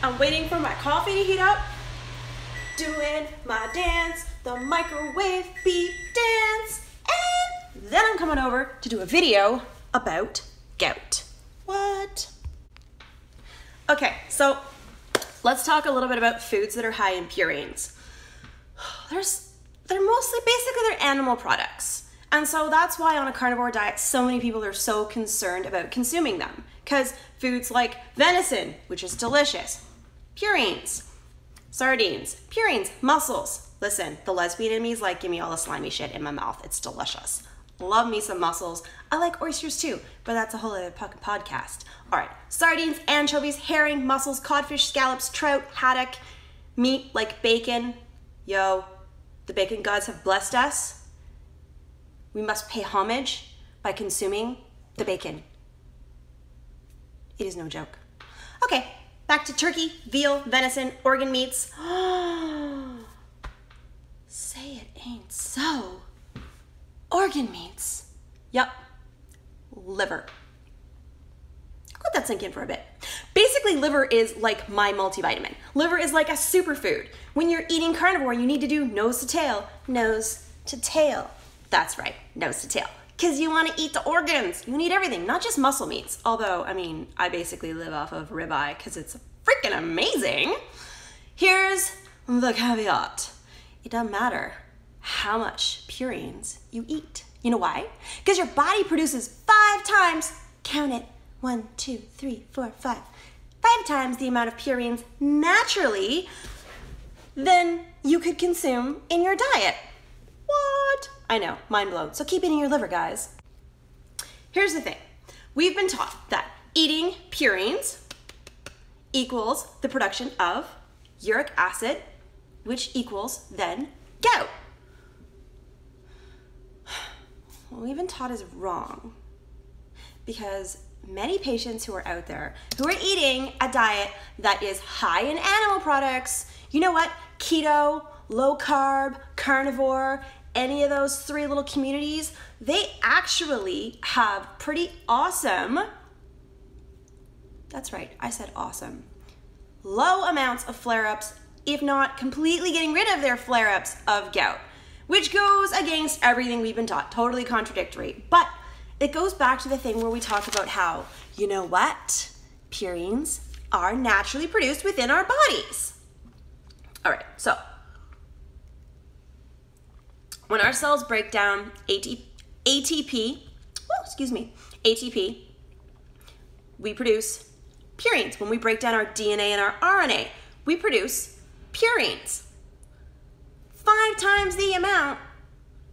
I'm waiting for my coffee to heat up, doing my dance, the microwave beep dance, and then I'm coming over to do a video about gout. What? Okay, so let's talk a little bit about foods that are high in purines. They're animal products. And so that's why on a carnivore diet, so many people are so concerned about consuming them. Because foods like venison, which is delicious, purines, sardines, purines, mussels. Listen, the lesbian in me is like, give me all the slimy shit in my mouth. It's delicious. Love me some mussels. I like oysters too, but that's a whole other podcast. All right, sardines, anchovies, herring, mussels, codfish, scallops, trout, haddock, meat like bacon. Yo, the bacon gods have blessed us. We must pay homage by consuming the bacon. It is no joke. Okay, back to turkey, veal, venison, organ meats. Say it ain't so. Organ meats. Yup. Liver. Let that sink in for a bit. Basically, liver is like my multivitamin. Liver is like a superfood. When you're eating carnivore, you need to do nose to tail. Nose to tail. That's right, nose to tail. Because you want to eat the organs. You need everything, not just muscle meats. Although, I mean, I basically live off of ribeye because it's freaking amazing. Here's the caveat. It doesn't matter how much purines you eat. You know why? Because your body produces 5 times, count it, 1, 2, 3, 4, 5, 5 times the amount of purines naturally than you could consume in your diet. What? I know, mind blown. So keep eating your liver, guys. Here's the thing. We've been taught that eating purines equals the production of uric acid, which equals then gout. What we've been taught is wrong, because many patients who are out there who are eating a diet that is high in animal products, you know what? Keto, low carb, carnivore, any of those 3 little communities, they actually have pretty awesome, that's right, I said awesome, low amounts of flare-ups, if not completely getting rid of their flare-ups of gout, which goes against everything we've been taught, totally contradictory. But it goes back to the thing where we talk about how, you know what? Purines are naturally produced within our bodies. All right, so when our cells break down ATP, we produce purines. When we break down our DNA and our RNA, we produce purines. 5 times the amount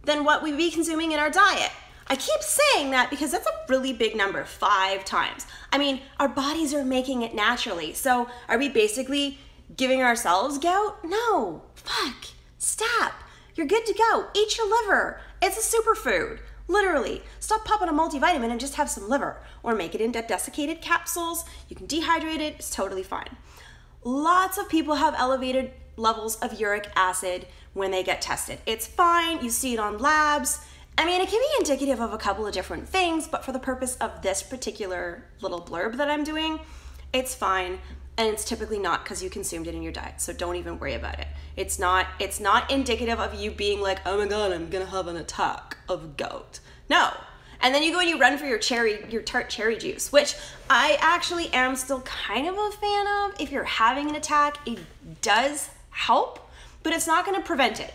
than what we'd be consuming in our diet. I keep saying that because that's a really big number, 5 times. I mean, our bodies are making it naturally. So are we basically giving ourselves gout? No, fuck, stop. You're good to go. Eat your liver. It's a superfood. Literally. Stop popping a multivitamin and just have some liver. Or make it into desiccated capsules. You can dehydrate it. It's totally fine. Lots of people have elevated levels of uric acid when they get tested. It's fine. You see it on labs. I mean, it can be indicative of a couple of different things, but for the purpose of this particular little blurb that I'm doing, it's fine. And it's typically not because you consumed it in your diet, so don't even worry about it. It's not indicative of you being like, oh my God, I'm gonna have an attack of gout. No. And then you go and you run for your tart cherry juice, which I actually am still kind of a fan of. If you're having an attack, it does help, but it's not gonna prevent it.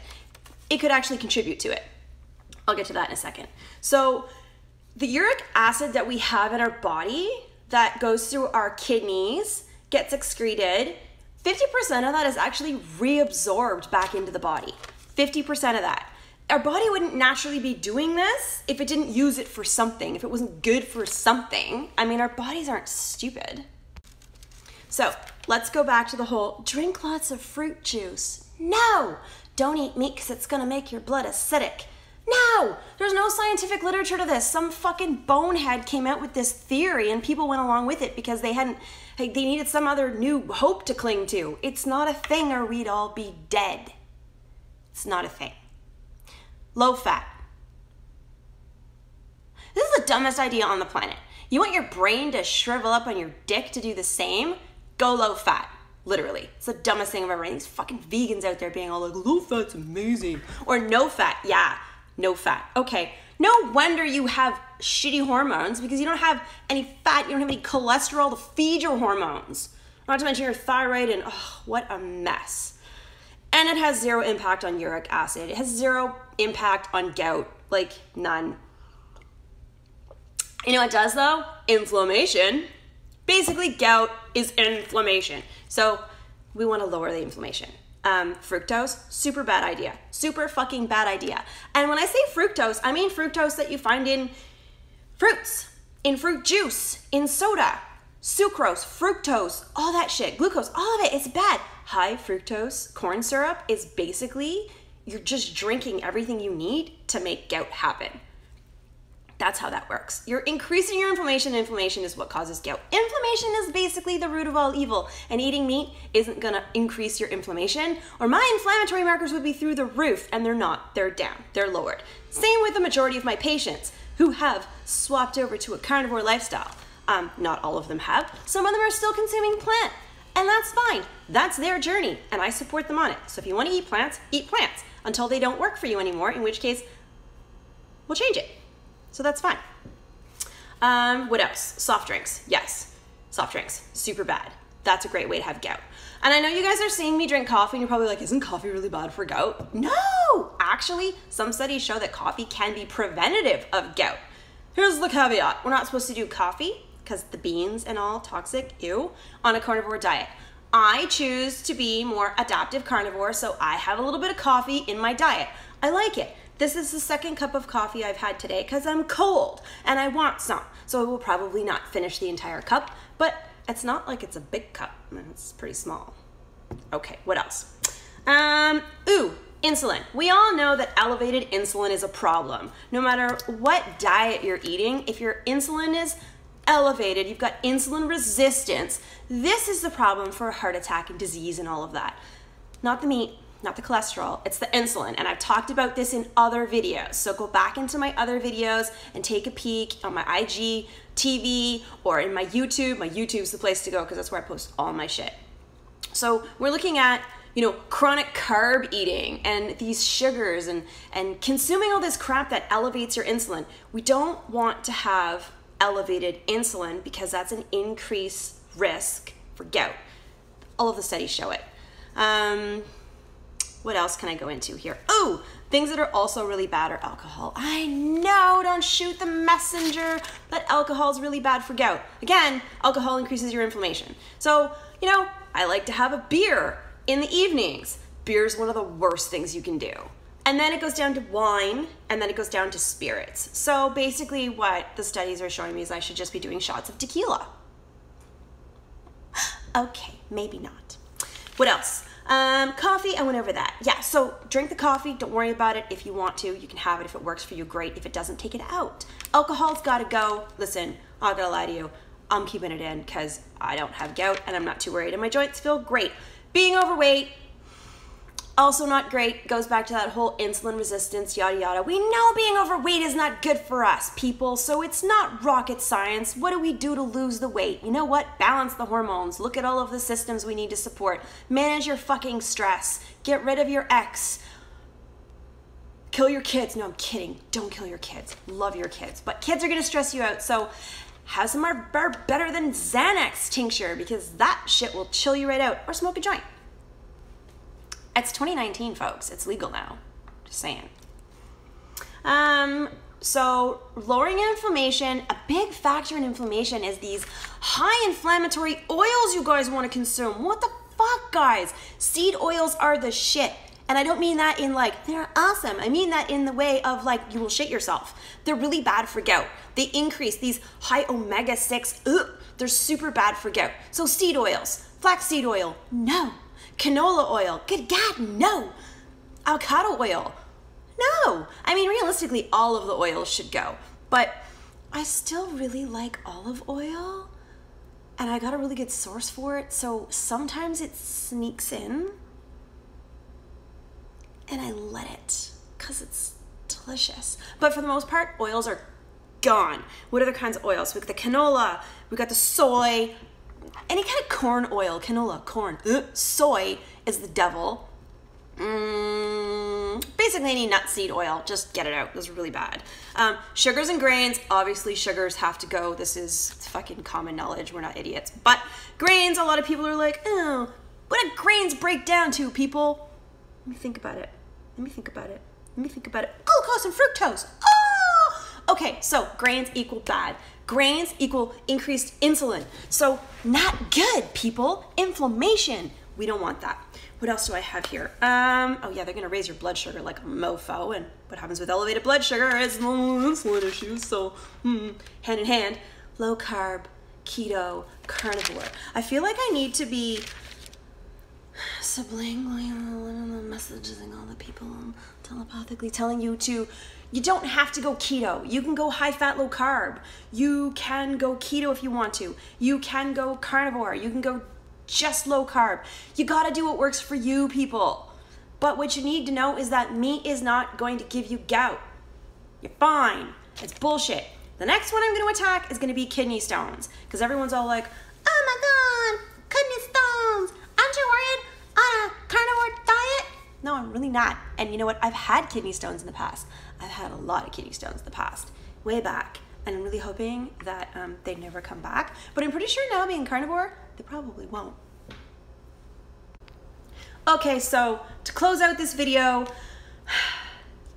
It could actually contribute to it. I'll get to that in a second. So the uric acid that we have in our body that goes through our kidneys, gets excreted, 50% of that is actually reabsorbed back into the body. 50% of that. Our body wouldn't naturally be doing this if it didn't use it for something, if it wasn't good for something. I mean, our bodies aren't stupid. So let's go back to the whole drink lots of fruit juice. No, don't eat meat because it's gonna make your blood acidic. No, there's no scientific literature to this. Some fucking bonehead came out with this theory and people went along with it because they needed some other new hope to cling to. It's not a thing or we'd all be dead. It's not a thing. Low fat. This is the dumbest idea on the planet. You want your brain to shrivel up on your dick to do the same? Go low fat. Literally. It's the dumbest thing I've ever heard. These fucking vegans out there being all like, low fat's amazing. Or no fat. Yeah, no fat. Okay. No wonder you have shitty hormones because you don't have any fat, you don't have any cholesterol to feed your hormones. Not to mention your thyroid and oh, what a mess. And it has zero impact on uric acid. It has zero impact on gout. Like none. You know what it does though? Inflammation. Basically, gout is inflammation. So we want to lower the inflammation. Fructose, super bad idea. Super fucking bad idea. And when I say fructose, I mean fructose that you find in fruits, in fruit juice, in soda, sucrose, fructose, all that shit, glucose, all of it, it's bad. High fructose corn syrup is basically, you're just drinking everything you need to make gout happen. That's how that works. You're increasing your inflammation. Inflammation is what causes gout. Inflammation is basically the root of all evil, and eating meat isn't gonna increase your inflammation, or my inflammatory markers would be through the roof, and they're not. They're down. They're lowered. Same with the majority of my patients who have swapped over to a carnivore lifestyle. Not all of them have. Some of them are still consuming plant, and that's fine. That's their journey, and I support them on it. So if you want to eat plants until they don't work for you anymore, in which case we'll change it. So that's fine. What else? Soft drinks. Yes, soft drinks. Super bad. That's a great way to have gout. And I know you guys are seeing me drink coffee and you're probably like, isn't coffee really bad for gout? No! Actually, some studies show that coffee can be preventative of gout. Here's the caveat. We're not supposed to do coffee because the beans and all toxic, ew, on a carnivore diet. I choose to be more adaptive carnivore, so I have a little bit of coffee in my diet. I like it. This is the second cup of coffee I've had today because I'm cold and I want some. So I will probably not finish the entire cup, but it's not like it's a big cup. It's pretty small. Okay, what else? Insulin. We all know that elevated insulin is a problem. No matter what diet you're eating, if your insulin is elevated, you've got insulin resistance, this is the problem for a heart attack and disease and all of that. Not the meat, not the cholesterol, it's the insulin. And I've talked about this in other videos. So go back into my other videos and take a peek on my IG, TV, or in my YouTube. My YouTube's the place to go because that's where I post all my shit. So we're looking at, chronic carb eating and these sugars and consuming all this crap that elevates your insulin. We don't want to have elevated insulin because that's an increased risk for gout. All of the studies show it. What else can I go into here? Oh, things that are also really bad are alcohol. I know, don't shoot the messenger, but alcohol is really bad for gout. Again, alcohol increases your inflammation. So, I like to have a beer in the evenings. Beer is one of the worst things you can do. And then it goes down to wine, and then it goes down to spirits. So basically what the studies are showing me is I should just be doing shots of tequila. Okay, maybe not. What else? Coffee, I went over that. Yeah, so drink the coffee, don't worry about it. If you want to, you can have it. If it works for you, great. If it doesn't, take it out. Alcohol's gotta go. Listen, I'm not gonna lie to you. I'm keeping it in because I don't have gout and I'm not too worried and my joints feel great. Being overweight, also not great. Goes back to that whole insulin resistance, yada yada. We know being overweight is not good for us, people, so it's not rocket science. What do we do to lose the weight? You know what? Balance the hormones. Look at all of the systems we need to support. Manage your fucking stress. Get rid of your ex. Kill your kids. No, I'm kidding. Don't kill your kids. Love your kids. But kids are gonna stress you out, so have some are better than Xanax tincture because that shit will chill you right out. Or smoke a joint. It's 2019, folks. It's legal now. Just saying. So lowering inflammation, a big factor in inflammation is these high inflammatory oils you guys want to consume. What the fuck, guys? Seed oils are the shit. And I don't mean that in like, they're awesome. I mean that in the way of like, you will shit yourself. They're really bad for gout. They increase these high omega-6. They're super bad for gout. So seed oils, flaxseed oil, no. Canola oil, good God, no. Avocado oil, no. I mean, realistically, all of the oils should go. But I still really like olive oil. And I got a really good source for it. So sometimes it sneaks in. And I let it because it's delicious. But for the most part, oils are gone. What other kinds of oils? We got the canola, we got the soy, any kind of corn oil, canola, corn, soy is the devil. Basically any nut seed oil, just get it out. This is really bad. Sugars and grains, obviously sugars have to go. This is fucking common knowledge. We're not idiots. But grains, a lot of people are like, oh, what do grains break down to, people? Let me think about it. Glucose and fructose. Oh! Okay, so grains equal bad. Grains equal increased insulin. So not good, people. Inflammation. We don't want that. What else do I have here? Oh yeah, they're gonna raise your blood sugar like a mofo, and what happens with elevated blood sugar is insulin issues, so hand in hand. Low carb, keto, carnivore. I feel like I need to be sublingually messaging all the people, telepathically telling you don't have to go keto. You can go high fat, low carb. You can go keto if you want to. You can go carnivore. You can go just low carb. You gotta do what works for you, people. But what you need to know is that meat is not going to give you gout. You're fine. It's bullshit. The next one I'm gonna attack is gonna be kidney stones, because everyone's all like, oh my god, kidney stones. Aren't you worried on a carnivore diet? No, I'm really not. And you know what? I've had kidney stones in the past. I've had a lot of kidney stones in the past, way back. And I'm really hoping that they never come back. But I'm pretty sure now being carnivore, they probably won't. Okay, so to close out this video,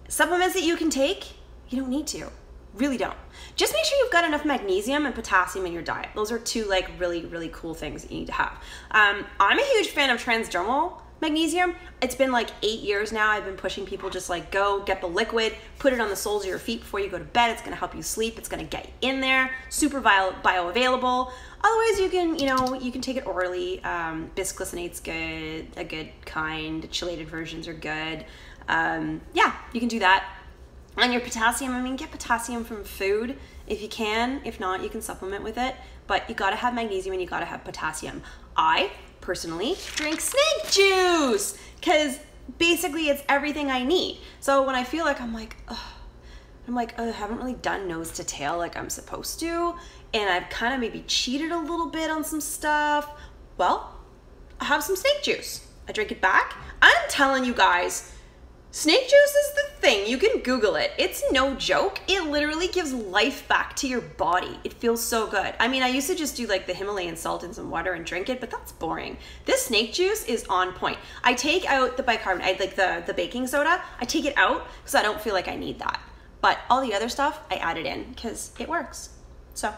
supplements that you can take, you don't need to. Really don't. Just make sure you've got enough magnesium and potassium in your diet. Those are two like really cool things that you need to have. I'm a huge fan of transdermal magnesium. It's been like 8 years now. I've been pushing people just like go get the liquid, put it on the soles of your feet before you go to bed. It's gonna help you sleep. It's gonna get you in there. Super bioavailable. Otherwise, you can take it orally. Bisglycinate's good, a good kind. Chelated versions are good. Yeah, you can do that. On your potassium, I mean, get potassium from food if you can. If not, you can supplement with it. But you gotta have magnesium and you gotta have potassium. I personally drink snake juice because basically it's everything I need. So when I feel like I haven't really done nose to tail like I'm supposed to, and I've kind of maybe cheated a little bit on some stuff, well, I have some snake juice. I drink it back. I'm telling you guys, snake juice is the thing. You can Google it. It's no joke. It literally gives life back to your body. It feels so good. I mean, I used to just do like the Himalayan salt in some water and drink it, but that's boring. This snake juice is on point. I take out the bicarbonate, like the baking soda. I take it out because I don't feel like I need that. But all the other stuff, I add it in because it works. So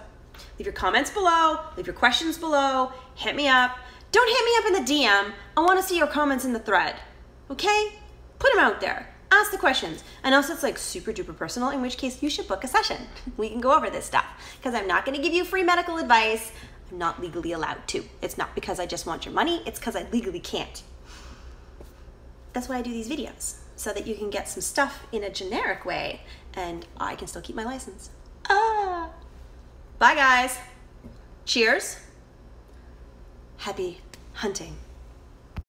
leave your comments below, leave your questions below, hit me up. Don't hit me up in the DM. I want to see your comments in the thread, okay? Put them out there. Ask the questions. Unless it's like super duper personal, in which case you should book a session. We can go over this stuff because I'm not going to give you free medical advice. I'm not legally allowed to. It's not because I just want your money. It's because I legally can't. That's why I do these videos, so that you can get some stuff in a generic way and I can still keep my license. Bye guys. Cheers. Happy hunting.